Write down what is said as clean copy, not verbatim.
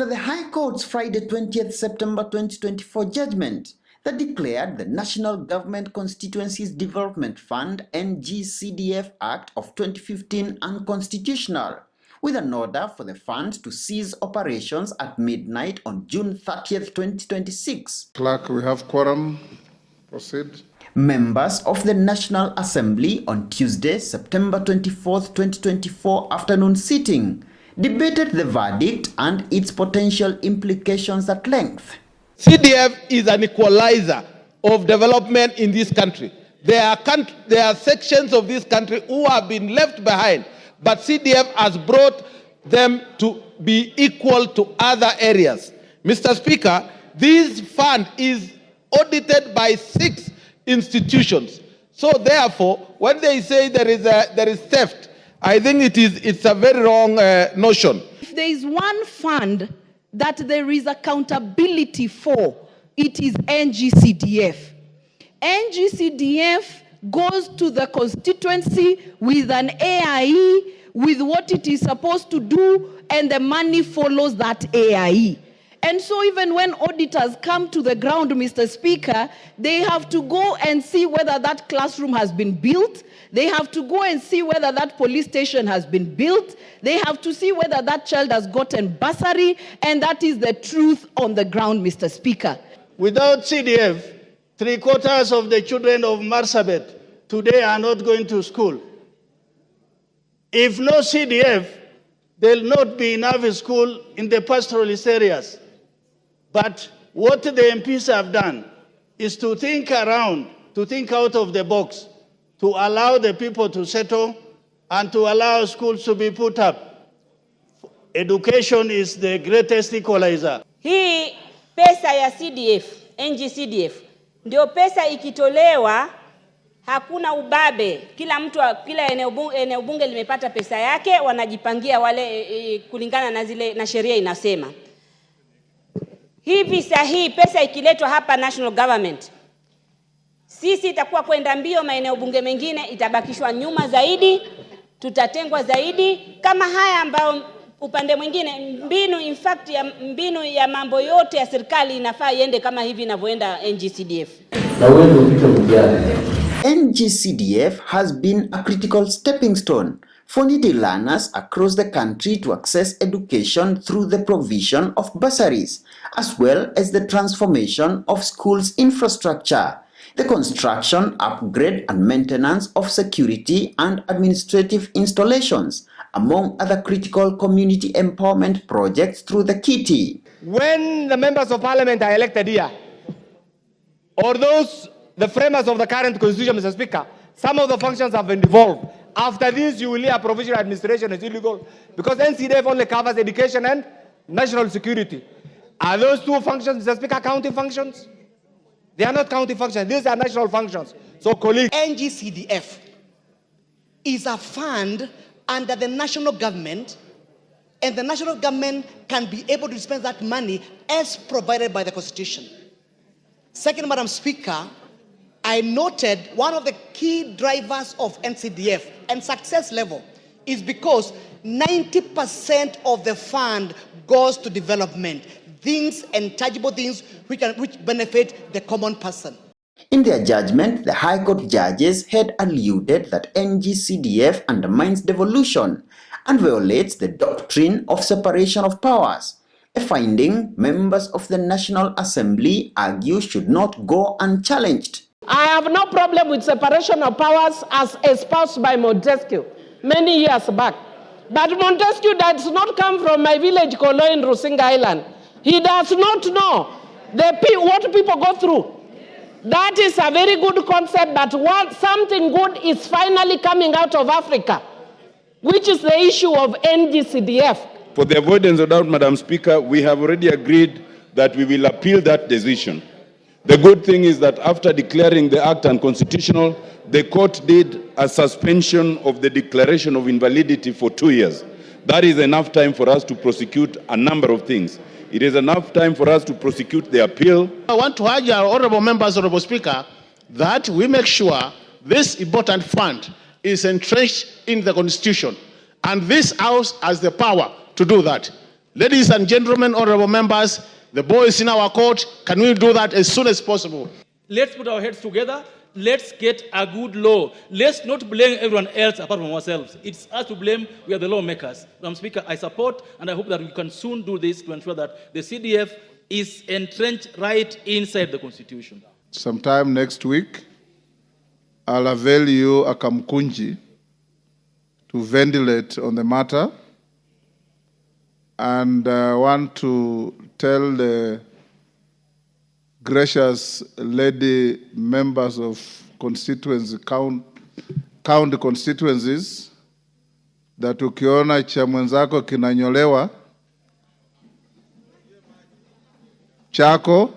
after the High Court's Friday 20th September 2024 judgment that declared the National Government Constituencies Development Fund NG-CDF Act of 2015 unconstitutional, with an order for the fund to cease operations at midnight on June 30th, 2026. Clerk, we have quorum. Proceed. Members of the National Assembly on Tuesday, September 24th, 2024 afternoon sitting debated the verdict and its potential implications at length. CDF is an equalizer of development in this country. There are sections of this country who have been left behind, but CDF has brought them to be equal to other areas. Mr. Speaker, this fund is audited by 6 institutions. So therefore, when they say there is theft, I think it's a very wrong notion. If there is one fund that there is accountability for, it is NG-CDF. NG-CDF goes to the constituency with an AIE, with what it is supposed to do, and the money follows that AIE. And so even when auditors come to the ground, Mr. Speaker, they have to go and see whether that classroom has been built. They have to go and see whether that police station has been built. They have to see whether that child has gotten bursary. And that is the truth on the ground, Mr. Speaker. Without CDF, 3/4 of the children of Marsabit today are not going to school. If no CDF, there will not be enough school in the pastoralist areas. But what the MPs have done is to think around, to think out of the box, to allow the people to settle and to allow schools to be put up. Education is the greatest equalizer. Hii pesa ya CDF, NG-CDF, ndio pesa ikitolewa hakuna ubabe. Kila eneo bunge limepata pesa yake, wanajipangia wale kulingana na sheria inasema. Hii pesa ikiletwa hapa national government, sisi itakuwa kwenda mbio, maeneo bunge mengine itabakishwa nyuma zaidi, tutatengwa zaidi. Kama haya ambao upande mwingine mbinu ya mambo yote ya serikali inafaa iende kama hivi inavyoenda NG-CDF. NG-CDF has been a critical stepping stone for needy learners across the country to access education through the provision of bursaries, as well as the transformation of schools' infrastructure, the construction, upgrade and maintenance of security and administrative installations, among other critical community empowerment projects through the kitty. When the members of parliament are elected here, or the framers of the current constitution, Mr. Speaker, some of the functions have been devolved. After this, you will hear provincial administration is illegal because NCDF only covers education and national security. Are those 2 functions, Mr. Speaker, county functions? They are not county functions. These are national functions. So, colleagues, NG-CDF is a fund under the national government, and the national government can be able to spend that money as provided by the Constitution. Second, Madam Speaker, I noted one of the key drivers of NCDF and success level is because 90% of the fund goes to development, things and tangible things which benefit the common person. In their judgment, the High Court judges had alluded that NG-CDF undermines devolution and violates the doctrine of separation of powers, a finding members of the National Assembly argue should not go unchallenged. I have no problem with separation of powers as espoused by Montesquieu many years back. But Montesquieu does not come from my village Kolo in Rusinga Island. He does not know what people go through. That is a very good concept, that something good is finally coming out of Africa, which is the issue of NG-CDF. For the avoidance of doubt, Madam Speaker, we have already agreed that we will appeal that decision. The good thing is that after declaring the act unconstitutional, the court did a suspension of the declaration of invalidity for 2 years. That is enough time for us to prosecute a number of things. It is enough time for us to prosecute the appeal. I want to urge our honorable members, Honorable Speaker, that we make sure this important fund is entrenched in the Constitution, and this House has the power to do that. Ladies and gentlemen, honorable members, the boys in our court, can we do that as soon as possible? Let's put our heads together. Let's get a good law. Let's not blame everyone else apart from ourselves. It's us to blame. We are the lawmakers. Madam Speaker, I support and I hope that we can soon do this to ensure that the CDF is entrenched right inside the Constitution. Sometime next week, I'll avail you a kamkunji to ventilate on the matter, and I want to tell the gracious lady members of constituency county constituencies that ukiona cha mwenzako kinanyolewa chako